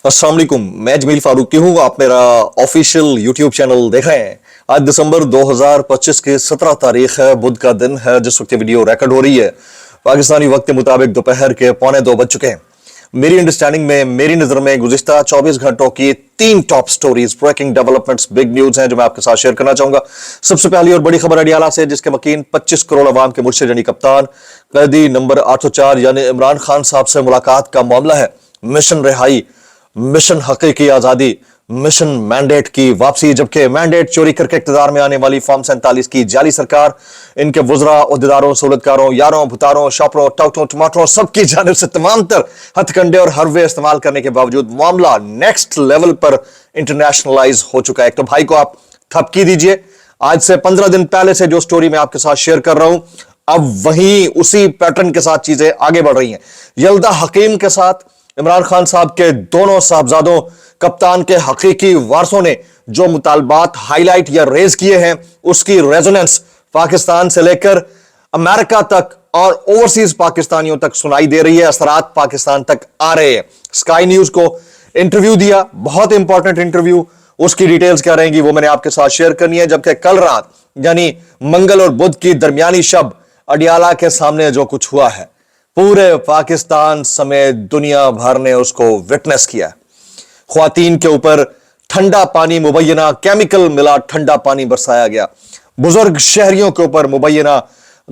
अस्सलाम वालेकुम, मैं जमील फारूकी हूँ। आप मेरा ऑफिशियल यूट्यूब चैनल देख रहे हैं। आज दिसंबर 2025 की 17 तारीख है, बुध का दिन है जिस वक्त ये वीडियो रिकॉर्ड हो रही है। पाकिस्तानी वक्त के मुताबिक दोपहर के 1:45 बज चुके हैं। मेरी अंडरस्टैंडिंग में, मेरी नजर में गुज़िश्ता 24 घंटों की 3 top stories, breaking developments, big news हैं जो मैं आपके साथ शेयर करना चाहूंगा। सबसे पहली और बड़ी खबर अडियाला से, जिसके मकीन 25 करोड़ अवाम के मुर्शिद यानी कप्तान कैदी नंबर 804 यानी इमरान खान साहब से मुलाकात का मामला है। मिशन रिहाई, मिशन हकीकी आजादी, मिशन मैंडेट की वापसी। जबकि मैंडेट चोरी करके इक्तदार में आने वाली फॉर्म 47 की जाली सरकार, इनके वुजरा, उहदेदारों, सहूलतकारों, यारों, भुतारों, शॉपरों, टाउटों, टमाटरों, सबकी जानिब से तमाम तर हथकंडे और हरवे इस्तेमाल करने के बावजूद मामला नेक्स्ट लेवल पर इंटरनेशनलाइज हो चुका है। तो भाई को आप थपकी दीजिए। आज से 15 दिन पहले से जो स्टोरी मैं आपके साथ शेयर कर रहा हूं, अब वहीं उसी पैटर्न के साथ चीजें आगे बढ़ रही हैं। यल्दा हकीम के साथ इमरान खान साहब के दोनों साहबजादों कप्तान के हकीकी वारसों ने जो मुतालबात हाईलाइट या रेज किए हैं, उसकी रेजोनेंस पाकिस्तान से लेकर अमेरिका तक और ओवरसीज पाकिस्तानियों तक सुनाई दे रही है। असरात पाकिस्तान तक आ रहे हैं। स्काई न्यूज को इंटरव्यू दिया, बहुत इंपॉर्टेंट इंटरव्यू। उसकी डिटेल्स क्या रहेंगी वो मैंने आपके साथ शेयर करनी है। जबकि कल रात यानी मंगल और बुध की दरमियानी शब अडियाला के सामने जो कुछ हुआ है, पूरे पाकिस्तान समेत दुनिया भर ने उसको विटनेस किया। ख्वातीन के ऊपर ठंडा पानी मुबैना केमिकल मिला ठंडा पानी बरसाया गया। बुजुर्ग शहरियों के ऊपर मुबैना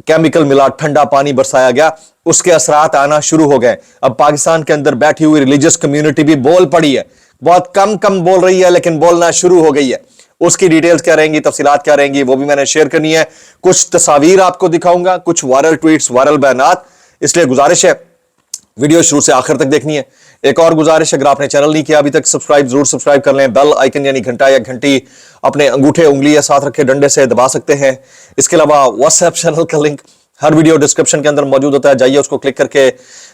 केमिकल मिला ठंडा पानी बरसाया गया। उसके असरात आना शुरू हो गए। अब पाकिस्तान के अंदर बैठी हुई रिलीजियस कम्युनिटी भी बोल पड़ी है। बहुत कम बोल रही है, लेकिन बोलना शुरू हो गई है। उसकी डिटेल्स क्या रहेंगी, तफसीलात क्या रहेंगी, वो भी मैंने शेयर करनी है। कुछ तस्वीर आपको दिखाऊंगा, कुछ वायरल ट्वीट्स, वायरल बयानात। इसलिए गुजारिश है वीडियो शुरू से आखिर तक देखनी है। एक और गुजारिश, अगर आपने चैनल नहीं किया अभी तक, जरूर सब्सक्राइब कर लें। बेल आइकन यानी घंटा या घंटी अपने अंगूठे, उंगली या साथ रखे डंडे से दबा सकते हैं। इसके अलावा व्हाट्सएप चैनल का लिंक हर वीडियो डिस्क्रिप्शन के अंदर मौजूद होता है। जाइए उसको क्लिक करके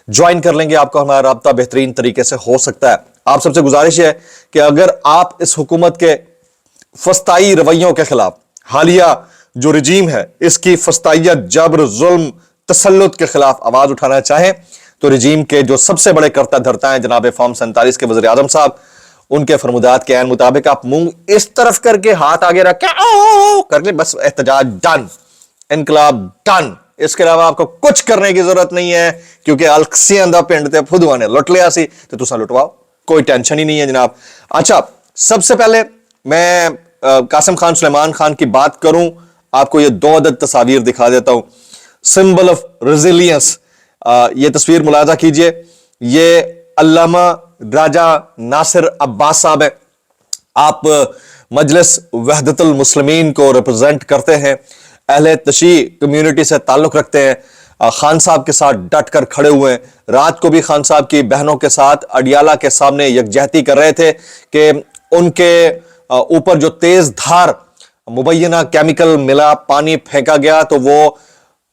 ज्वाइन कर लेंगे। आपको हमारा राब्ता बेहतरीन तरीके से हो सकता है। आप सबसे गुजारिश है कि अगर आप इस हुकूमत के फस्ताई रवैयों के खिलाफ, हालिया जो रजीम है इसकी फस्ताइयत, जबर, जुल्म, तसल्लुत के खिलाफ आवाज उठाना चाहें, तो रजीम के जो सबसे बड़े करता धरता है जनाब फॉर्म 47 के वज़ीर आज़म साहब, उनके फरमुदात के ऐन मुताबिक आप मुंह इस तरफ करके हाथ आगे रख के करके बस एहतजाज डन, इनकलाब डन। इसके अलावा आपको कुछ करने की जरूरत नहीं है, क्योंकि अलसियां दा पिंड ते फुदवा ने लुट लिया सी तो तुसा लुटवाओ, कोई टेंशन ही नहीं है जनाब। अच्छा, सबसे पहले मैं कासिम खान सुलेमान खान की बात करूं, आपको ये 2 अदद तस्वीर दिखा देता हूं। सिंबल ऑफ रेजिलियंस, ये तस्वीर मुलाजा कीजिए। ये अल्लामा राजा नासिर अब्बास साहब है। आप मजलिस वहदतुल मुस्लिमीन को रिप्रेजेंट करते हैं, अहले तशी कम्युनिटी से ताल्लुक रखते हैं। खान साहब के साथ डट कर खड़े हुए हैं। रात को भी खान साहब की बहनों के साथ अडियाला के सामने यकजहती कर रहे थे कि उनके ऊपर जो तेज धार मुबैना केमिकल मिला, पानी फेंका गया, तो वो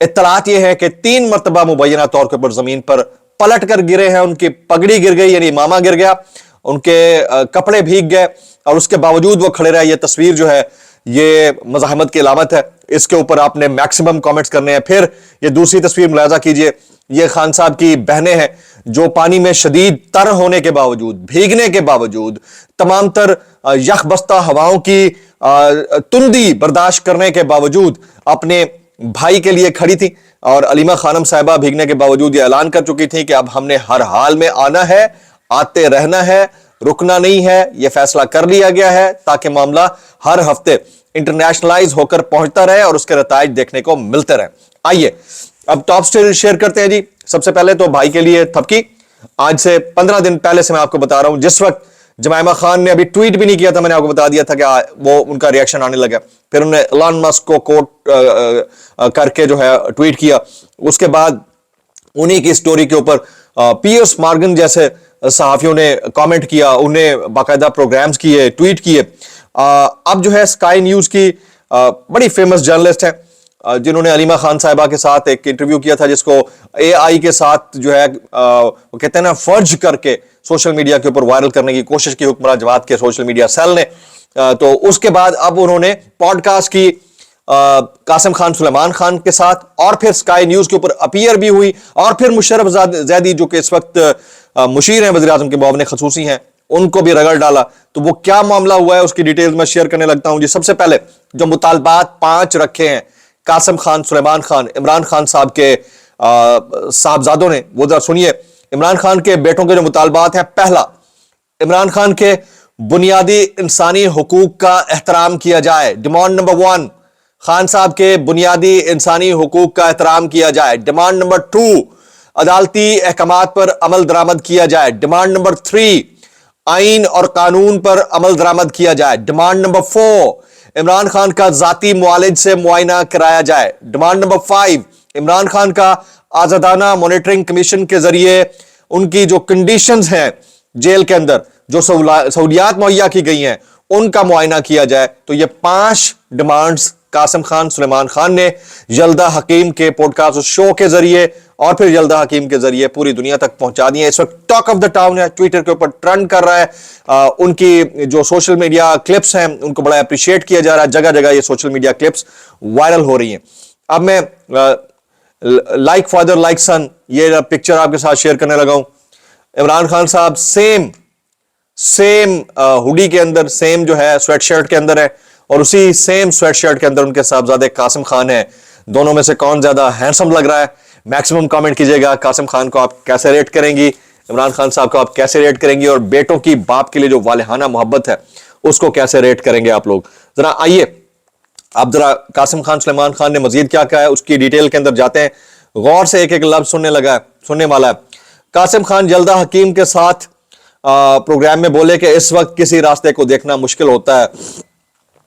इत्तलात ये है कि 3 मरतबा मुबैना तौर के ऊपर जमीन पर पलट कर गिरे हैं। उनकी पगड़ी गिर गई यानी इमामा गिर गया, उनके कपड़े भीग गए और उसके बावजूद वो खड़े रहे। ये तस्वीर जो है ये मज़ाहमत की अलामत है। इसके ऊपर आपने मैक्सिमम कमेंट्स करने हैं। फिर ये दूसरी तस्वीर मुलाजा कीजिए। ये खान साहब की बहनें हैं जो पानी में शदीद तर होने के बावजूद, भीगने के बावजूद, तमाम तर यखबस्ता हवाओं की तुंदी बर्दाश्त करने के बावजूद अपने भाई के लिए खड़ी थी। और अलीमा खानम साहिबा भीगने के बावजूद ये ऐलान कर चुकी थी कि अब हमने हर हाल में आना है, आते रहना है, रुकना नहीं है। यह फैसला कर लिया गया है ताकि मामला हर हफ्ते इंटरनेशनलाइज होकर पहुंचता रहे और उसके नताइज देखने को मिलते रहे। आइए अब टॉप स्टोरी शेयर करते हैं जी। सबसे पहले तो भाई के लिए थपकी। आज से 15 दिन पहले से मैं आपको बता रहा हूं, जिस वक्त जमाइमा खान ने अभी ट्वीट भी नहीं किया था, मैंने आपको बता दिया था कि वो उनका रिएक्शन आने लगा। फिर उन्होंने एलन मस्क को कोट करके जो है ट्वीट किया। उसके बाद उन्हीं की स्टोरी के ऊपर पियर्स मॉर्गन जैसे सहाफियों ने कमेंट किया, उन्हें बाकायदा प्रोग्राम्स किए, ट्वीट किए। अब जो है स्काई न्यूज की बड़ी फेमस जर्नलिस्ट है जिन्होंने अलीमा खान साहिबा के साथ एक इंटरव्यू किया था, जिसको एआई के साथ जो है वो कहते हैं ना फर्ज करके सोशल मीडिया के ऊपर वायरल करने की कोशिश की हुक्मरान जमात के सोशल मीडिया सेल ने। तो उसके बाद अब उन्होंने पॉडकास्ट की कासिम खान सुलेमान खान के साथ, और फिर स्काई न्यूज के ऊपर अपीयर भी हुई, और फिर मुशर्रफ जैदी जो कि इस वक्त मुशीर हैं वज़ीर आज़म के मुआविन ख़ुसूसी हैं, उनको भी रगड़ डाला। तो वो क्या मामला हुआ है उसकी डिटेल्स मैं शेयर करने लगता हूं जी। सबसे पहले जो मुतालबात 5 रखे हैं कासिम खान, सुलेमान खान, इमरान खान साहब के साहबजादों ने, वो जरा सुनिए। इमरान खान के बेटों के जो मुतालबात हैं, पहला, इमरान खान के बुनियादी इंसानी हुकूक का एहतराम किया जाए, डिमांड नंबर 1। खान साहब के बुनियादी इंसानी हुकूक का एहतराम किया जाए, डिमांड नंबर 2। अदालती अहकामात पर अमल दरामद किया जाए, डिमांड नंबर 3। आइन और कानून पर अमल दरामद किया जाए, डिमांड नंबर 4। इमरान खान का जाती मुआलिज से मुआयना कराया जाए, डिमांड नंबर 5। इमरान खान का आजादाना मॉनिटरिंग कमीशन के जरिए उनकी जो कंडीशंस हैं जेल के अंदर, जो सहूलियात मुहैया की गई हैं, उनका मुआयना किया जाए। तो ये 5 डिमांड्स कासिम खान, सुलेमान खान ने यल्दा हकीम के पॉडकास्ट शो के जरिए और फिर यल्दा हकीम के जरिए पूरी दुनिया तक पहुंचा दिए। इस वक्त टॉक ऑफ द टाउन है, ट्विटर के ऊपर ट्रेंड कर रहा है। उनकी जो सोशल मीडिया क्लिप्स हैं उनको बड़ा अप्रिशिएट किया जा रहा है, जगह जगह ये सोशल मीडिया क्लिप्स वायरल हो रही हैं। अब मैं लाइक फादर लाइक सन ये पिक्चर आपके साथ शेयर करने लगा हूं। इमरान खान साहब सेम हुडी के अंदर, सेम जो है स्वेट शर्ट के अंदर है, और उसी सेम स्वेट शर्ट के अंदर उनके साहबजादे कासिम खान है। दोनों में से कौन ज्यादा हैंडसम लग रहा है? मैक्सिमम कमेंट कीजिएगा। कासिम खान को आप कैसे रेट करेंगी, इमरान खान साहब को आप कैसे रेट करेंगी, और बेटों की बाप के लिए जो वालिहाना मोहब्बत है उसको कैसे रेट करेंगे आप लोग? जरा आइए आप जरा कासिम खान, सुलेमान खान ने मजीद क्या कहा है उसकी डिटेल के अंदर जाते हैं। गौर से एक एक लफ्ज सुनने वाला है। कासिम खान यल्दा हकीम के साथ प्रोग्राम में बोले कि इस वक्त किसी रास्ते को देखना मुश्किल होता है,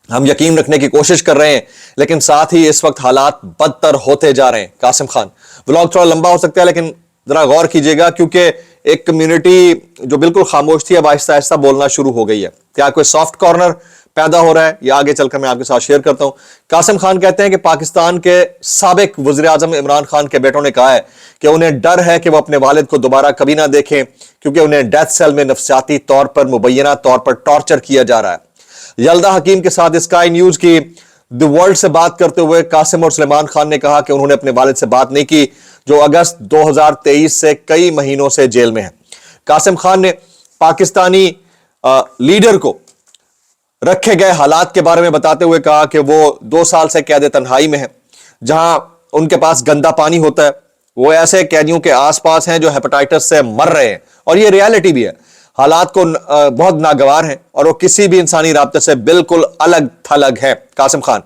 हम यकीन रखने की कोशिश कर रहे हैं, लेकिन साथ ही इस वक्त हालात बदतर होते जा रहे हैं। कासिम खान, व्लॉग थोड़ा लंबा हो सकता है लेकिन जरा गौर कीजिएगा, क्योंकि एक कम्युनिटी जो बिल्कुल खामोश थी अब आहिस्ता आहिस्ता बोलना शुरू हो गई है। क्या कोई सॉफ्ट कॉर्नर पैदा हो रहा है, या आगे चलकर मैं आपके साथ शेयर करता हूं। कासिम खान कहते हैं कि पाकिस्तान के साबिक वज़ीर आज़म इमरान खान के बेटों ने कहा है कि उन्हें डर है कि वो अपने वालिद को दोबारा कभी ना देखें, क्योंकि उन्हें डेथ सेल में नफसियाती तौर पर, मुबैना तौर पर टॉर्चर किया जा रहा है। यल्दा हकीम के साथ स्काई न्यूज की द वर्ल्ड से बात करते हुए कासिम और सुलेमान खान ने कहा कि उन्होंने अपने वालिद से बात नहीं की, जो अगस्त 2023 से कई महीनों से जेल में है। कासिम खान ने पाकिस्तानी लीडर को रखे गए हालात के बारे में बताते हुए कहा कि वो 2 साल से कैद तन्हाई में है, जहां उनके पास गंदा पानी होता है। वो ऐसे कैदियों के आसपास हैं जो हेपेटाइटिस से मर रहे हैं, और ये रियलिटी भी है। हालात को बहुत नागवार हैं और वो किसी भी इंसानी राब्ते से बिल्कुल अलग थलग है। कासिम खान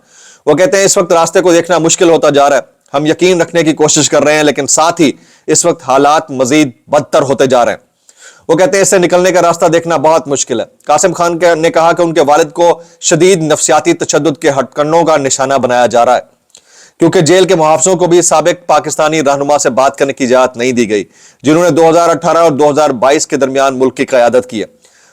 वो कहते हैं इस वक्त रास्ते को देखना मुश्किल होता जा रहा है, हम यकीन रखने की कोशिश कर रहे हैं, लेकिन साथ ही इस वक्त हालात मजीद बदतर होते जा रहे हैं। वो कहते हैं इससे निकलने का रास्ता देखना बहुत मुश्किल है। कासिम खान ने कहा कि उनके वालिद को शदीद नफसियाती तशद्दुद के हथकंडों का निशाना बनाया जा रहा है, क्योंकि जेल के मुहाफिजों को भी साबिक पाकिस्तानी रहनुमा से बात करने की इजाजत नहीं दी गई, जिन्होंने 2018 और 2022 के दरमियान मुल्क की क़यादत की है।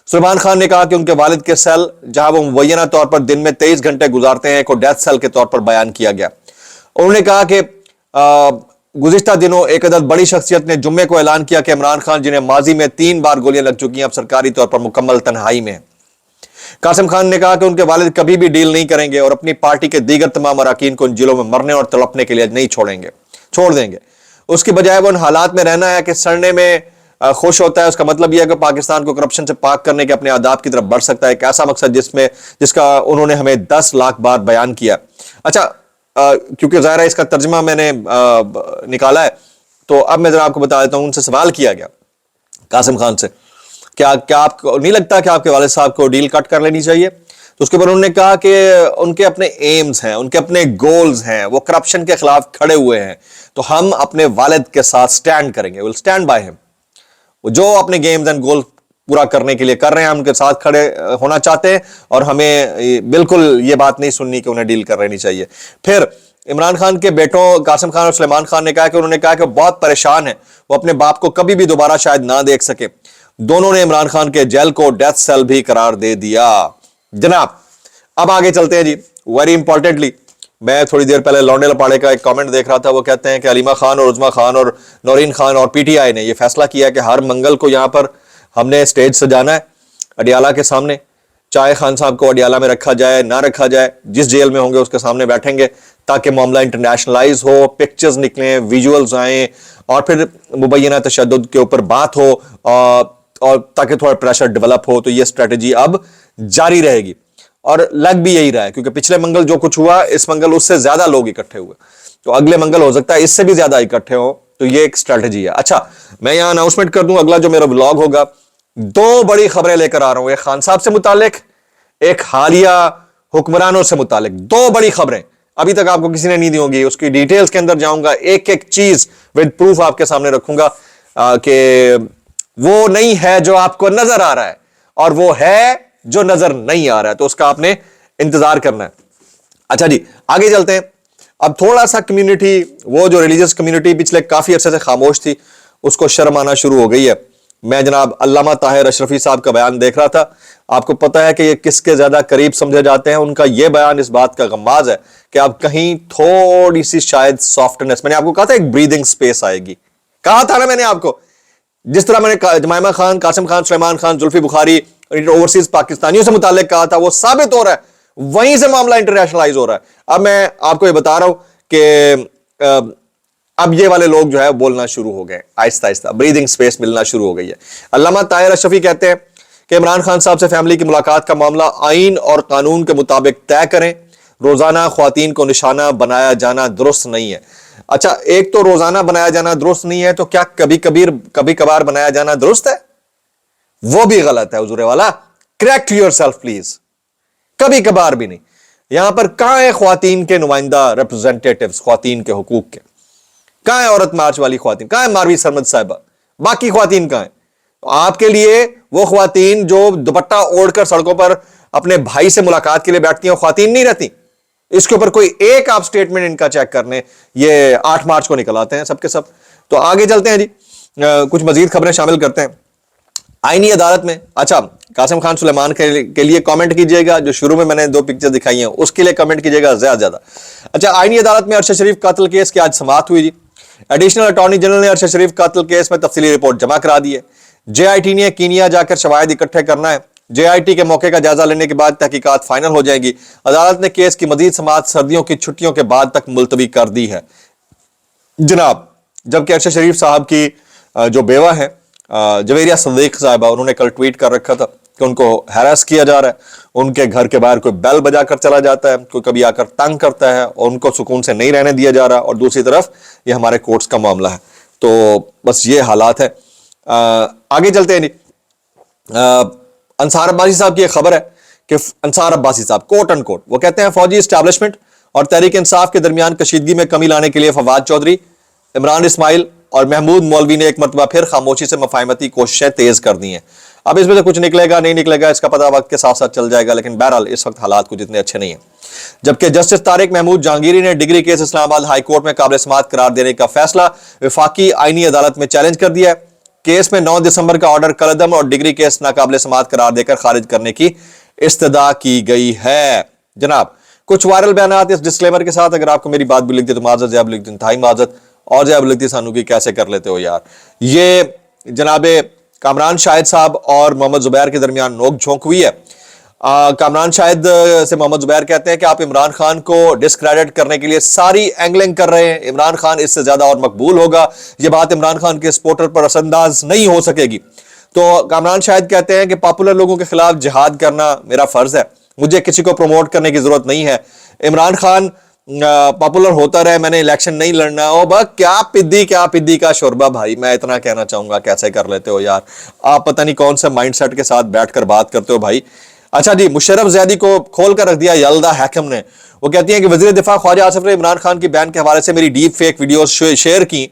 सुलेमान खान ने कहा कि उनके वालिद के सेल, जहां वो मुबैना तौर पर दिन में 23 घंटे गुजारते हैं, को डेथ सेल के तौर पर बयान किया गया। उन्होंने कहा कि गुज़िश्ता दिनों एक अदद बड़ी शख्सियत ने जुम्मे को ऐलान किया कि इमरान खान, जिन्हें माजी में 3 बार गोलियां लग चुकी हैं, अब सरकारी तौर पर मुकम्मल तन्हाई में है। कासिम खान ने कहा कि उनके वालिद कभी भी डील नहीं करेंगे और अपनी पार्टी के दीगर तमाम अरकान को इन जिलों में मरने और तड़पने के लिए नहीं छोड़ देंगे। उसकी बजाय वो उन हालात में रहना है कि सड़ने में खुश होता है। उसका मतलब यह है कि पाकिस्तान को करप्शन से पाक करने के अपने आदाब की तरफ बढ़ सकता है, एक ऐसा मकसद जिसका उन्होंने हमें 10 लाख बार बयान किया। अच्छा, क्योंकि ज़ाहिर है इसका तर्जमा मैंने निकाला है, तो अब मैं जरा आपको बता देता हूं। उनसे सवाल किया गया कासिम खान से, क्या आपको नहीं लगता कि आपके वालिद साहब को डील कट कर लेनी चाहिए? तो उसके बाद उन्होंने कहा कि उनके अपने एम्स हैं, उनके अपने गोल्स हैं, वो करप्शन के खिलाफ खड़े हुए हैं, तो हम अपने वालिद के साथ स्टैंड करेंगे, विल स्टैंड बाय हिम। वो जो अपने गेम्स एंड गोल पूरा करने के लिए कर रहे हैं, हम उनके साथ खड़े होना चाहते हैं, और हमें बिल्कुल ये बात नहीं सुननी कि उन्हें डील कर लेनी चाहिए। फिर इमरान खान के बेटों कासिम खान और सुलेमान खान ने कहा कि उन्होंने कहा कि बहुत परेशान है, वो अपने बाप को कभी भी दोबारा शायद ना देख सके। दोनों ने इमरान खान के जेल को डेथ सेल भी करार दे दिया। जनाब, अब आगे चलते हैं जी। वेरी इंपॉर्टेंटली, मैं थोड़ी देर पहले लौंडे लपाड़े का एक कमेंट देख रहा था। वो कहते हैं कि अलीमा खान और उज़मा खान और नौरीन खान और पीटीआई ने यह फैसला किया कि हर मंगल को यहां पर हमने स्टेज सजाना है अडियाला के सामने, चाहे खान साहब को अडियाला में रखा जाए ना रखा जाए, जिस जेल में होंगे उसके सामने बैठेंगे, ताकि मामला इंटरनेशनलाइज हो, पिक्चर्स निकलें, विजुअल्स आए, और फिर मुबैना तशद्दुद के ऊपर बात हो, और ताकि थोड़ा प्रेशर डेवलप हो, तो ये स्ट्रेटेजी अब जारी रहेगी और लग भी यही रहा है, क्योंकि पिछले मंगल जो कुछ हुआ, इस मंगल उससे ज्यादा लोग इकट्ठे हुए, तो अगले मंगल हो सकता है इससे भी ज्यादा इकट्ठे हो, तो ये एक स्ट्रेटेजी है। अच्छा, मैं यहां अनाउंसमेंट कर दूं, अगला जो मेरा व्लॉग होगा, 2 बड़ी खबरें लेकर आ रहा हूं, एक खान साहब से मुतालिक, एक हालिया हुक्मरानों से मुतालिक। 2 बड़ी खबरें अभी तक आपको किसी ने नहीं दी होंगी, उसकी डिटेल्स के अंदर जाऊंगा, एक एक चीज विद प्रूफ आपके सामने रखूंगा कि वो नहीं है जो आपको नजर आ रहा है और वो है जो नजर नहीं आ रहा है, तो उसका आपने इंतजार करना है। अच्छा जी, आगे चलते हैं। अब थोड़ा सा कम्युनिटी, वो जो रिलीजियस कम्युनिटी पिछले काफी अरसे से खामोश थी, उसको शर्म आना शुरू हो गई है। मैं जनाब अल्लामा ताहिर अशरफी साहब का बयान देख रहा था, आपको पता है कि ये किसके ज्यादा करीब समझे जाते हैं, उनका ये बयान इस बात का गम्माज है कि अब कहीं थोड़ी सी शायद सॉफ्टनेस, मैंने आपको कहा था एक ब्रीदिंग स्पेस आएगी, कहा था ना मैंने आपको, जिस तरह मैंने जमाइमा खान, कासिम खान, सुलेमान खान, जुल्फी बुखारी, ओवरसीज पाकिस्तानियों से मुताल्लिक कहा था, वो साबित हो रहा है, वहीं से मामला इंटरनेशनलाइज हो रहा है। अब मैं आपको ये बता रहा हूं कि अब ये वाले लोग जो है बोलना शुरू हो गए, आहिस्ता आहिस्ता ब्रीदिंग स्पेस मिलना शुरू हो गई है। अल्लामा ताहिर अशरफी कहते हैं कि इमरान खान साहब से फैमिली की मुलाकात का मामला आइन और कानून के मुताबिक तय करें, रोजाना ख्वातीन को निशाना बनाया जाना दुरुस्त नहीं है। अच्छा, एक तो रोजाना बनाया जाना दुरुस्त नहीं है, तो क्या कभी कभार बनाया जाना दुरुस्त है? वो भी गलत है हुजूर वाला, करेक्ट योरसेल्फ प्लीज। कभी कभार भी नहीं। यहां पर कहां है ख्वातीन के नुमाइंदा रिप्रेजेंटेटिव्स, ख्वातीन के हुकूक के? कहां है औरत मार्च वाली ख्वातीन? कहां है मारवी सरमद साहिबा? बाकी ख्वातीन कहां है? आपके लिए वो ख्वातीन जो दुपट्टा ओढ़कर सड़कों पर अपने भाई से मुलाकात के लिए बैठती हैं, ख्वातीन नहीं रहती। इसके ऊपर कोई एक आप स्टेटमेंट इनका चेक करने, ये 8 मार्च को निकल आते हैं सबके सब। तो आगे चलते हैं जी, कुछ मजीद खबरें शामिल करते हैं आईनी अदालत में। अच्छा, कासिम खान सुलेमान के लिए कमेंट कीजिएगा, जो शुरू में मैंने 2 पिक्चर दिखाई हैं उसके लिए कमेंट कीजिएगा ज्यादा। अच्छा, आईनी अदालत में अरशद शरीफ कातिल केस की आज समाअत हुई जी। एडिशनल अटॉर्नी जनरल ने अरशद शरीफ कातिल केस में तफसीली रिपोर्ट जमा करा दी है। JIT ने कीनिया जाकर शवाहिद इकट्ठे करना है। JIT के मौके का जायजा लेने के बाद तहकीकात फाइनल हो जाएगी। अदालत ने केस की मजीद समाअत सर्दियों की छुट्टियों के बाद तक मुलतवी कर दी है जनाब। जबकि अरशद शरीफ साहब की जो बेवा है जवेरिया सदीक साहिबा, उन्होंने कल ट्वीट कर रखा था कि उनको हैरास किया जा रहा है, उनके घर के बाहर कोई बेल बजाकर चला जाता है, कोई कभी आकर तंग करता है और उनको सुकून से नहीं रहने दिया जा रहा, और दूसरी तरफ ये हमारे कोर्ट्स का मामला है। तो बस ये हालात है। आगे चलते हैं। अंसार अब्बासी साहब की एक खबर है कि अंसार अब्बासी साहब कोट एंड कोट वो कहते हैं फौजी एस्टैब्लिशमेंट और तहरीक इंसाफ के दरमियान कशीदगी में कमी लाने के लिए फवाद चौधरी, इमरान इस्माइल और महमूद मौलवी ने एक मरतबा फिर खामोशी से मफाहमती कोशिशें तेज कर दी हैं। अब इसमें से कुछ निकलेगा नहीं निकलेगा इसका पता वक्त के साथ साथ चल जाएगा, लेकिन बहरहाल इस वक्त हालात कुछ इतने अच्छे नहीं है। जबकि जस्टिस तारिक महमूद जहांगीरी ने degree case Islamabad high court में काबिल समाअत करार देने का फैसला वफाकी आईनी अदालत में चैलेंज कर दिया है। केस में 9 दिसंबर का ऑर्डर कलअदम और डिग्री केस नाकाबिल समाअत करार देकर खारिज करने की इस्तदा की गई है। जनाब, कुछ वायरल बयान इस डिस्क्लेमर के साथ, अगर आपको मेरी बात भी लिख दी तो माजत, जैब लिख दी इंतहाई माजत, और जैब लिख दी सानू की कैसे कर लेते हो यार। ये जनाबे कामरान शाहिद साहब और मोहम्मद जुबैर के दरमियान नोक झोंक हुई है। कामरान शाहिद से मोहम्मद जुबैर कहते हैं कि आप इमरान खान को डिस्क्रेडिट करने के लिए सारी एंगलिंग कर रहे हैं, इमरान खान इससे ज्यादा और मकबूल होगा, यह बात इमरान खान के सपोर्टर पर असरअंदाज नहीं हो सकेगी। तो कामरान शाहिद कहते हैं कि पॉपुलर लोगों के खिलाफ जिहाद करना मेरा फर्ज है, मुझे किसी को प्रमोट करने की जरूरत नहीं है। इमरान खान पॉपुलर होता रहे, मैंने इलेक्शन नहीं लड़ना। ओ बा क्या पिद्दी का शोरबा भाई, मैं इतना कहना चाहूंगा, कैसे कर लेते हो यार आप, पता नहीं कौन से माइंडसेट के साथ बैठकर बात करते हो भाई। अच्छा जी, मुशर्रफ ज़ैदी को खोल कर रख दिया यल्दा हैकम ने। वो कहती हैं कि वज़ीर दिफा ख्वाजा आसिफ ने इमरान खान की बैन के हवाले से मेरी डीप फेक वीडियो शेयर की,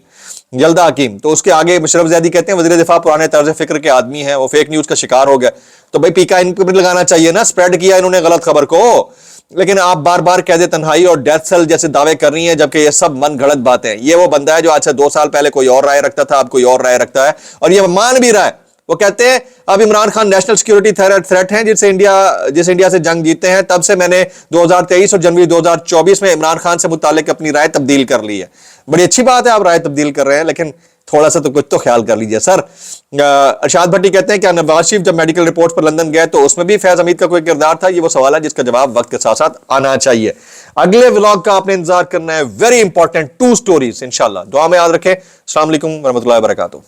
यल्दा हकीम। तो उसके आगे मुशर्रफ ज़ैदी कहते हैं वज़ीर दिफा पुराने तर्ज फिक्र के आदमी हैं, वो फेक न्यूज़ का शिकार हो गया। तो भाई पीका इनको भी लगाना चाहिए ना, स्प्रेड किया इन्होंने गलत खबर को, लेकिन आप बार बार कैद तन्हाई और डेथ सेल जैसे दावे कर रही हैं, जबकि ये सब मन घड़त बातें हैं। ये वो बंदा है जो आज से 2 साल पहले कोई और राय रखता था, अब कोई और राय रखता है और ये मान भी रहा है। वो कहते हैं अब Imran Khan national security threat हैं, जिस इंडिया से जंग जीते हैं, तब से मैंने 2023 और जनवरी 2024 में इमरान खान से मुतालिक अपनी राय तब्दील कर ली है। बड़ी अच्छी बात है आप राय तब्दील कर रहे हैं, लेकिन थोड़ा सा तो कुछ तो ख्याल कर लीजिए सर। अरशाद भट्टी कहते हैं कि नवाज शरीफ जब मेडिकल रिपोर्ट पर लंदन गए तो उसमें भी फैज हमीद का कोई किरदार था। ये वो सवाल है जिसका जवाब वक्त के साथ साथ आना चाहिए। अगले व्लॉग का आपने इंतजार करना है, वेरी इंपॉर्टेंट 2 स्टोरीज इंशाल्लाह। दुआ में याद रखें। अस्सलाम वालेकुम वरहमतुल्लाहि वबरकातुहू।